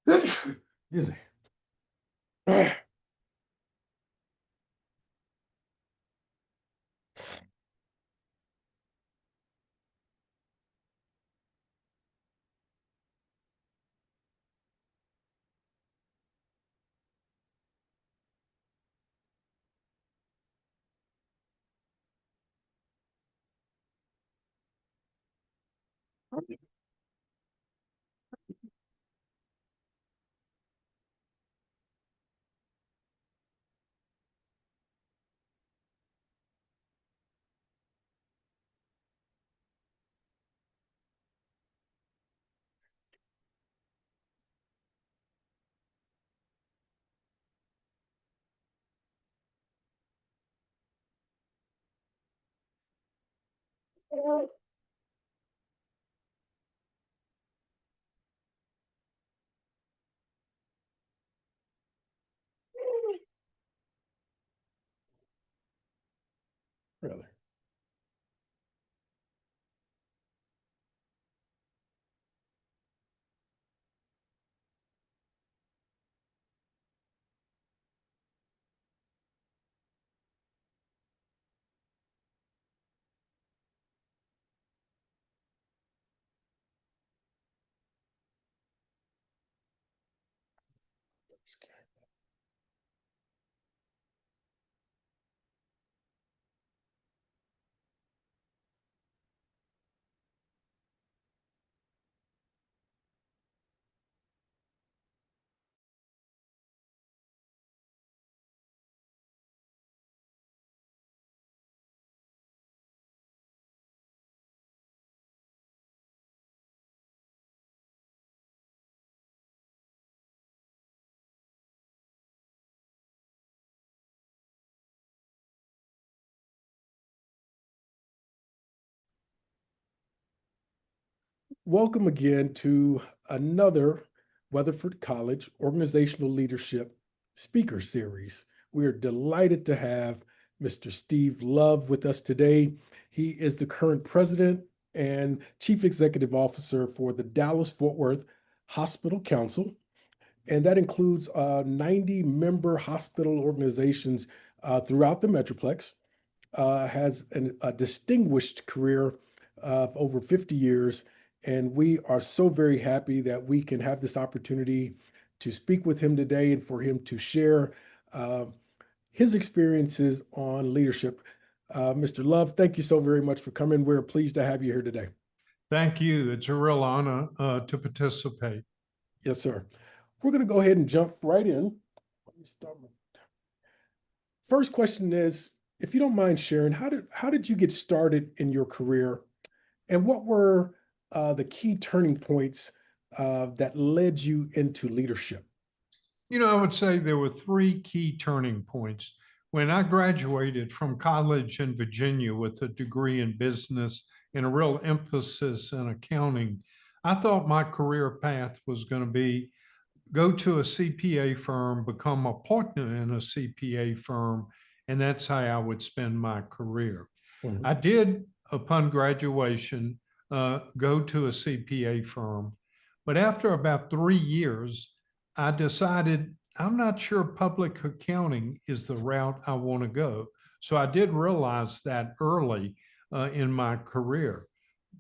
Excuse me. Really? Welcome again to another Weatherford College Organizational Leadership Speaker Series. We are delighted to have Mr. Steve Love with us today. He is the current president and chief executive officer for the Dallas-Fort Worth Hospital Council, and that includes 90 member hospital organizations throughout the Metroplex. Has a distinguished career of over 50 years. And we are so very happy that we can have this opportunity to speak with him today and for him to share uh, his experiences on leadership. Mr. Love, thank you so very much for coming. We're pleased to have you here today. Thank you. It's a real honor to participate. Yes, sir. We're going to go ahead and jump right in. Let me start. First question is, if you don't mind sharing, how did you get started in your career, and what were the key turning points that led you into leadership? You know, I would say there were three key turning points. When I graduated from college in Virginia with a degree in business and a real emphasis in accounting, I thought my career path was going to be go to a CPA firm, become a partner in a CPA firm, and that's how I would spend my career. Mhm. I did, upon graduation, go to a CPA firm, but after about 3 years, I decided I'm not sure public accounting is the route I want to go. So I did realize that early in my career.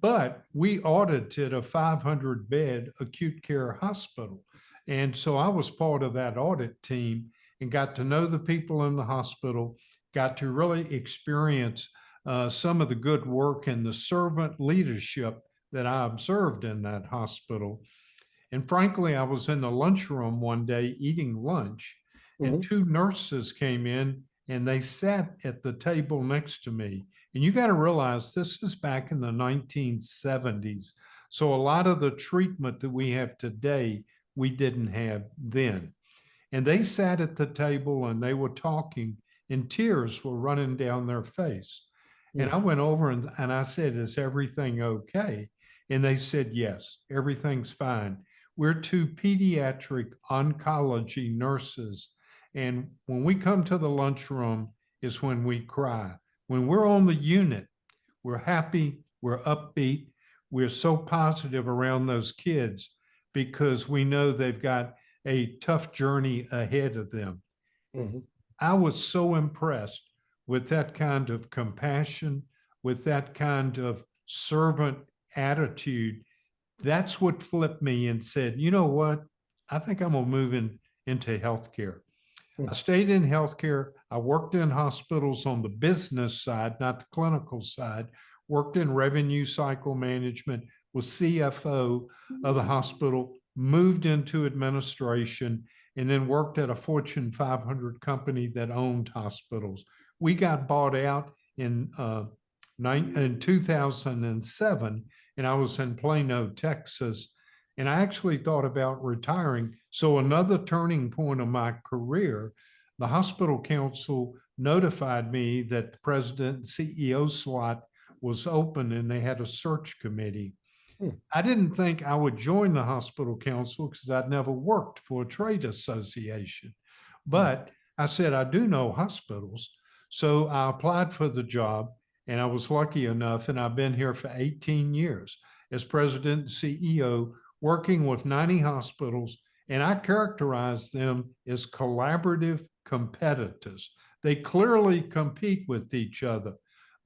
But we audited a 500-bed acute care hospital. And so I was part of that audit team and got to know the people in the hospital, got to really experience some of the good work and the servant leadership that I observed in that hospital. And frankly, I was in the lunchroom one day eating lunch, and Mhm. two nurses came in and they sat at the table next to me. And you got to realize this is back in the 1970s. So a lot of the treatment that we have today, we didn't have then. And they sat at the table and they were talking, and tears were running down their face. And I went over and I said, "Is everything okay?" And they said, "Yes, everything's fine. We're two pediatric oncology nurses. And when we come to the lunchroom is when we cry. When we're on the unit, we're happy, we're upbeat, we're so positive around those kids. because we know they've got a tough journey ahead of them. Mhm. I was so impressed with that kind of compassion, with that kind of servant attitude. That's what flipped me and said, you know what? I think I'm going to move into healthcare. Hmm. I stayed in healthcare. I worked in hospitals on the business side, not the clinical side, worked in revenue cycle management, was CFO of the hospital, moved into administration, and then worked at a Fortune 500 company that owned hospitals. We got bought out in 2007, and I was in Plano, Texas. And I actually thought about retiring. So, another turning point of my career, the hospital council notified me that the president and CEO slot was open and they had a search committee. Hmm. I didn't think I would join the hospital council because I'd never worked for a trade association. Hmm. But I said, I do know hospitals. So I applied for the job and I was lucky enough, and I've been here for 18 years as president and CEO, working with 90 hospitals. And I characterize them as collaborative competitors. They clearly compete with each other.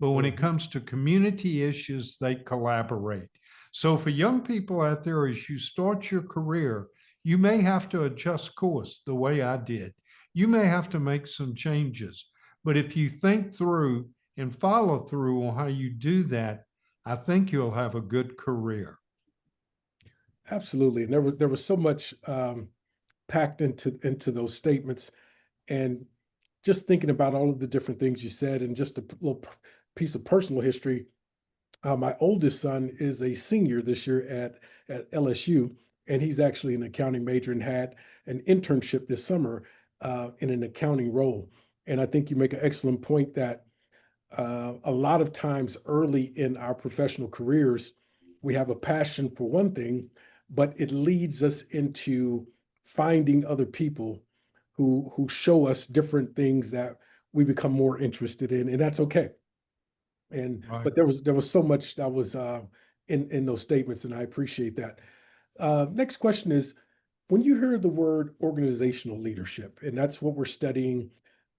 But when it Mhm. comes to community issues, they collaborate. So for young people out there, as you start your career, you may have to adjust course the way I did. You may have to make some changes. But if you think through and follow through on how you do that, I think you'll have a good career. Absolutely. And there was so much packed into those statements. And just thinking about all of the different things you said, and just a little piece of personal history. My oldest son is a senior this year at LSU, and he's actually an accounting major and had an internship this summer in an accounting role. And I think you make an excellent point that a lot of times early in our professional careers, we have a passion for one thing, but it leads us into finding other people who show us different things that we become more interested in, and that's okay. And Right. but there was so much that was in those statements, and I appreciate that. Next question is, when you hear the word organizational leadership, and that's what we're studying,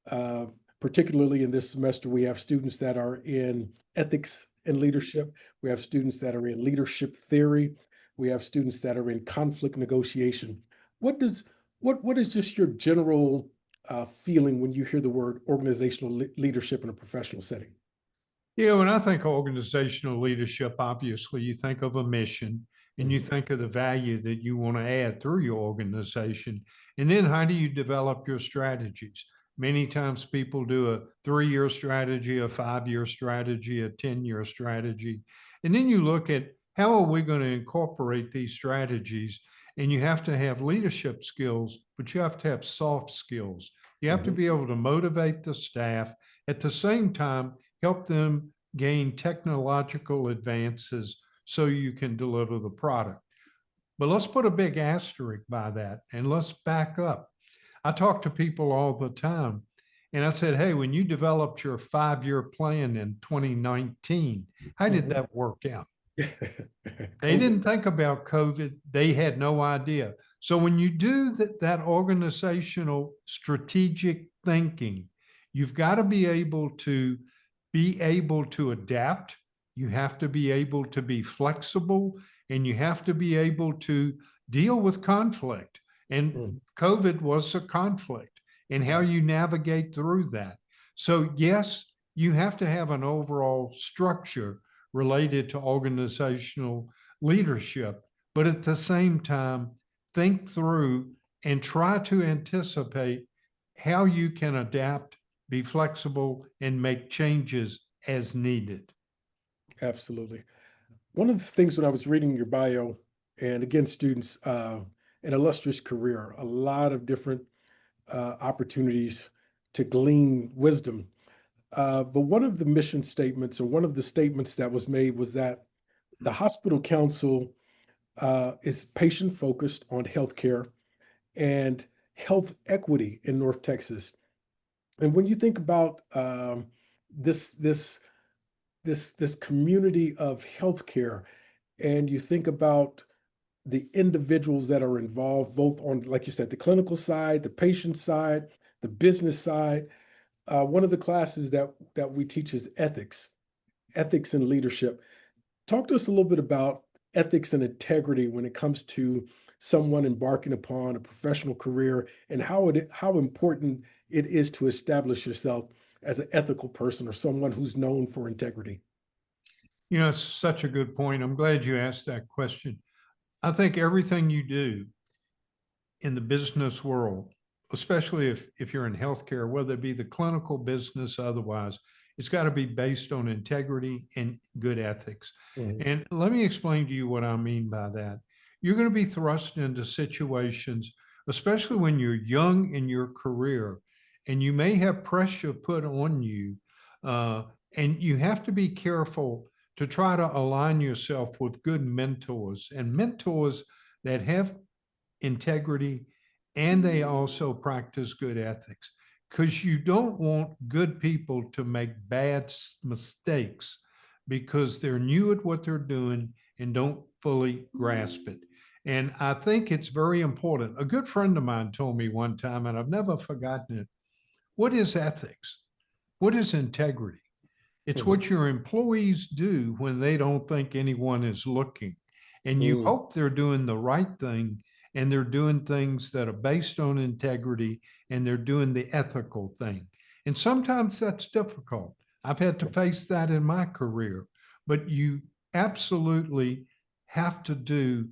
uh, particularly in this semester, we have students that are in ethics and leadership. We have students that are in leadership theory. We have students that are in conflict negotiation. What does what is just your general feeling when you hear the word organizational leadership in a professional setting? Yeah, when I think of organizational leadership, obviously you think of a mission and you Mhm. think of the value that you want to add through your organization. And then how do you develop your strategies? Many times people do a 3-year strategy, a 5-year strategy, a 10-year strategy. And then you look at how are we going to incorporate these strategies? And you have to have leadership skills, but you have to have soft skills. You have to Mhm. be able to motivate the staff. At the same time, help them gain technological advances so you can deliver the product. But let's put a big asterisk by that and let's back up. I talk to people all the time and I said, hey, when you developed your 5-year plan in 2019, how did Mhm. that work out? They COVID. didn't think about COVID. They had no idea. So when you do that organizational strategic thinking, you've got to be able to adapt. You have to be able to be flexible, and you have to be able to deal with conflict. And Mm. COVID was a conflict, and how Right. you navigate through that. So yes, you have to have an overall structure related to organizational leadership, but at the same time, think through and try to anticipate how you can adapt, be flexible, and make changes as needed. Absolutely. One of the things when I was reading your bio, and again, students, an illustrious career, a lot of different opportunities to glean wisdom. But one of the mission statements, or one of the statements that was made, was that the hospital council is patient focused on healthcare and health equity in North Texas. And when you think about this this this community of healthcare, and you think about the individuals that are involved, both on, like you said, the clinical side, the patient side, the business side. One of the classes that we teach is ethics and leadership. Talk to us a little bit about ethics and integrity when it comes to someone embarking upon a professional career, and how important it is to establish yourself as an ethical person or someone who's known for integrity. It's such a good point. I'm glad you asked that question. I think everything you do in the business world, especially if you're in healthcare, whether it be the clinical business, otherwise, it's got to be based on integrity and good ethics. Mhm. And let me explain to you what I mean by that. You're going to be thrust into situations, especially when you're young in your career, and you may have pressure put on you, and you have to be careful to try to align yourself with good mentors and mentors that have integrity, and they also practice good ethics, because you don't want good people to make bad mistakes because they're new at what they're doing and don't fully grasp it. And I think it's very important. A good friend of mine told me one time, and I've never forgotten it, what is ethics? What is integrity? It's Mhm. what your employees do when they don't think anyone is looking. And you Mm. hope they're doing the right thing, and they're doing things that are based on integrity, and they're doing the ethical thing. And sometimes that's difficult. I've had to face that in my career, but you absolutely have to do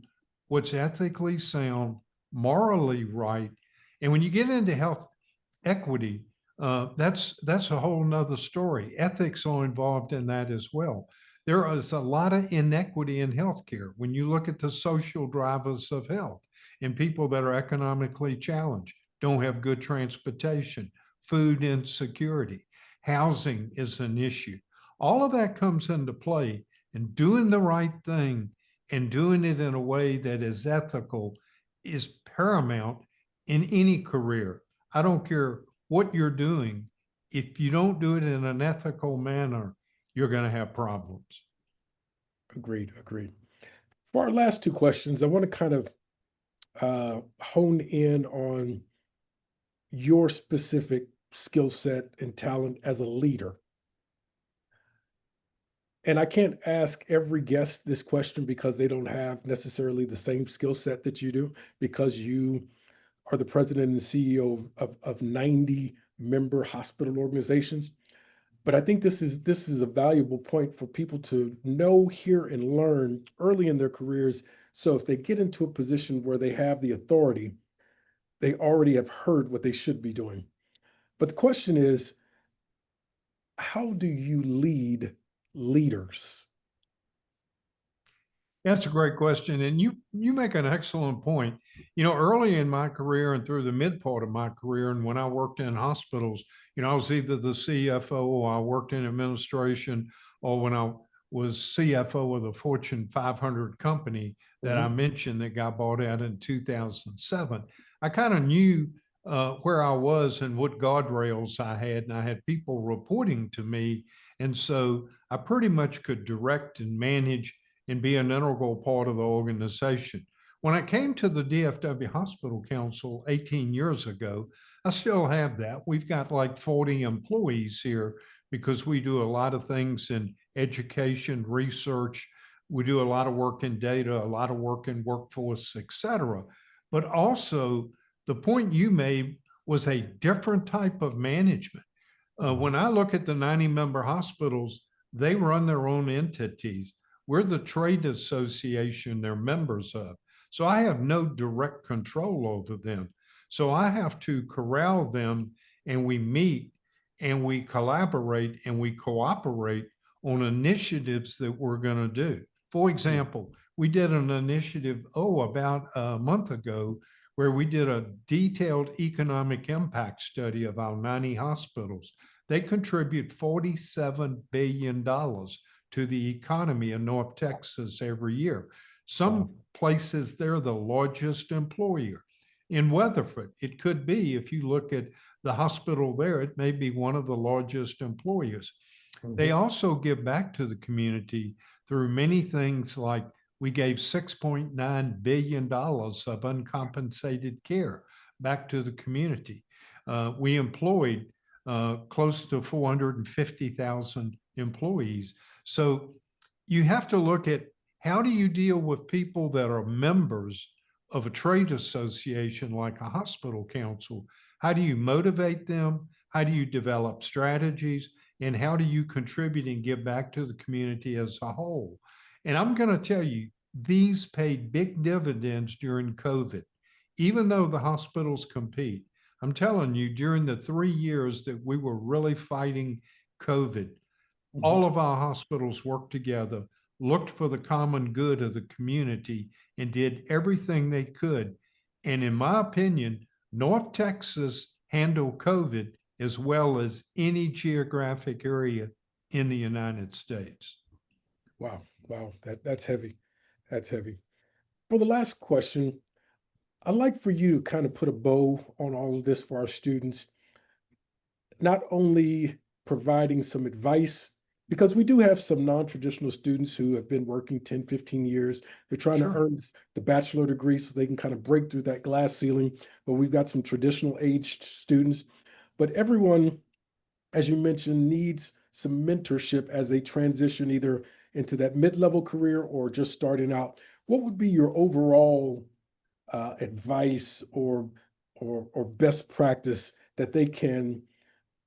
what's ethically sound, morally right. And when you get into health equity, that's a whole nother story. Ethics are involved in that as well. There is a lot of inequity in healthcare when you look at the social drivers of health, and people that are economically challenged don't have good transportation, food insecurity, housing is an issue. All of that comes into play, and doing the right thing and doing it in a way that is ethical is paramount in any career. I don't care what you're doing. If you don't do it in an ethical manner, you're going to have problems. Agreed, agreed. For our last two questions, I want to kind of hone in on your specific skill set and talent as a leader. And I can't ask every guest this question because they don't have necessarily the same skill set that you do, because you are the president and CEO of 90 member hospital organizations. But I think this is a valuable point for people to know, hear, and learn early in their careers. So if they get into a position where they have the authority, they already have heard what they should be doing. But the question is, how do you lead leaders? That's a great question. And you make an excellent point. Early in my career and through the mid part of my career, and when I worked in hospitals, I was either the CFO, or I worked in administration, or when I was CFO of the Fortune 500 company that I Mhm. mentioned that got bought out in 2007, I kind of knew where I was and what guardrails I had, and I had people reporting to me. And so I pretty much could direct and manage and be an integral part of the organization. When I came to the DFW Hospital Council 18 years ago, I still have that. We've got like 40 employees here because we do a lot of things in education, research. We do a lot of work in data, a lot of work in workforce, et cetera. But also, the point you made was a different type of management. When I look at the 90 member hospitals, they run their own entities. We're the trade association they're members of. So I have no direct control over them. So I have to corral them, and we meet and we collaborate and we cooperate on initiatives that we're going to do. For example, we did an initiative, about a month ago, where we did a detailed economic impact study of our 90 hospitals. They contribute $47 billion to the economy in North Texas every year. Some places, they're the largest employer. In Weatherford, it could be, if you look at the hospital there, it may be one of the largest employers. They Mhm. also give back to the community through many things like we gave $6.9 billion of uncompensated care back to the community. We employed close to 450,000 employees. So you have to look at how do you deal with people that are members of a trade association like a hospital council? How do you motivate them? How do you develop strategies? And how do you contribute and give back to the community as a whole? And I'm going to tell you, these paid big dividends during COVID, even though the hospitals compete. I'm telling you, during the 3 years that we were really fighting COVID, all of our hospitals worked together, looked for the common good of the community, and did everything they could. And in my opinion, North Texas handled COVID as well as any geographic area in the United States. Wow, wow, that's heavy. That's heavy. For the last question, I'd like for you to kind of put a bow on all of this for our students, not only providing some advice, because we do have some non-traditional students who have been working 10, 15 years. They're trying to earn the bachelor degree so they can kind of break through that glass ceiling. But we've got some traditional aged students. But everyone, as you mentioned, needs some mentorship as they transition either into that mid-level career or just starting out. What would be your overall advice or best practice that they can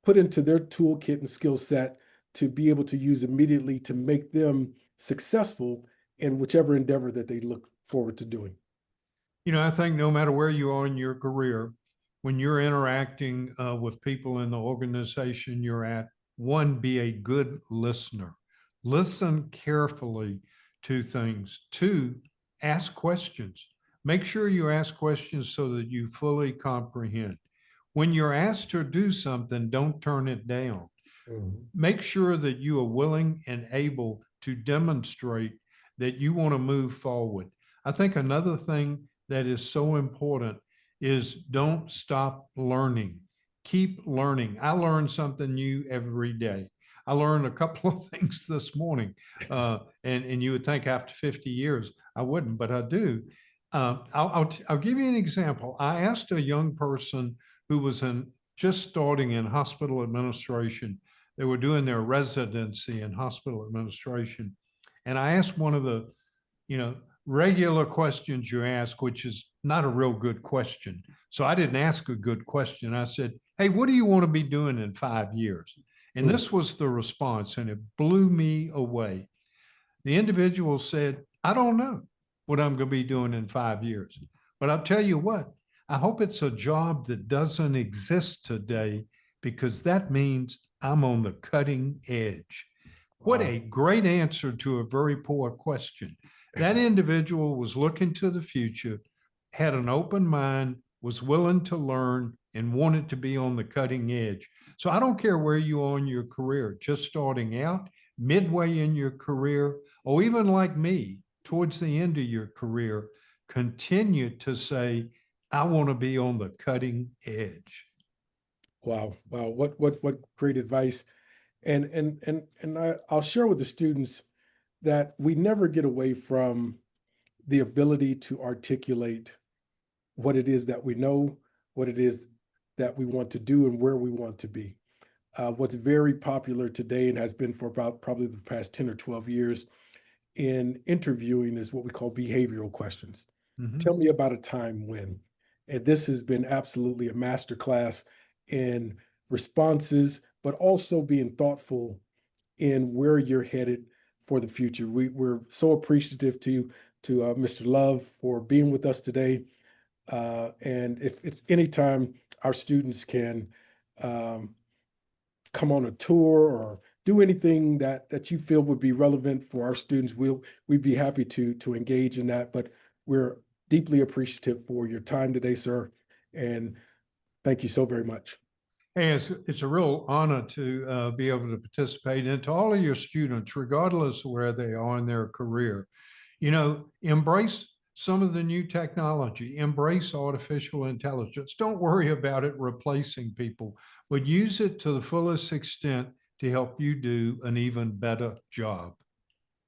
put into their toolkit and skill set to be able to use immediately to make them successful in whichever endeavor that they look forward to doing? You know, I think no matter where you are in your career, when you're interacting with people in the organization you're at, one, be a good listener. Listen carefully to things. Two, ask questions. Make sure you ask questions so that you fully comprehend. When you're asked to do something, don't turn it down. Make sure that you are willing and able to demonstrate that you want to move forward. I think another thing that is so important is don't stop learning. Keep learning. I learn something new every day. I learned a couple of things this morning, and you would think after 50 years I wouldn't, but I do. I'll give you an example. I asked a young person who was just starting in hospital administration. They were doing their residency in hospital administration, and I asked one of the, regular questions you ask, which is not a real good question. So I didn't ask a good question. I said, "Hey, what do you want to be doing in 5 years?" And this was the response, and it blew me away. The individual said, "I don't know what I'm going to be doing in 5 years, but I'll tell you what, I hope it's a job that doesn't exist today because that means I'm on the cutting edge." What a great answer to a very poor question. That individual was looking to the future, had an open mind, was willing to learn, and wanted to be on the cutting edge. So I don't care where you are in your career, just starting out, midway in your career, or even like me, towards the end of your career, continue to say, I want to be on the cutting edge. Wow, wow, what great advice. I'll share with the students that we never get away from the ability to articulate what it is that we know, what it is that we want to do, and where we want to be. What's very popular today and has been for about probably the past 10 or 12 years in interviewing is what we call behavioral questions. Tell me about a time when. And this has been absolutely a masterclass in responses, but also being thoughtful in where you're headed for the future. We're so appreciative to Mr. Love for being with us today. And if anytime our students can come on a tour or do anything that you feel would be relevant for our students, we'd be happy to engage in that. But we're deeply appreciative for your time today, sir. And thank you so very much. Hey, it's a real honor to be able to participate. And to all of your students, regardless of where they are in their career, embrace some of the new technology, embrace artificial intelligence. Don't worry about it replacing people, but use it to the fullest extent to help you do an even better job.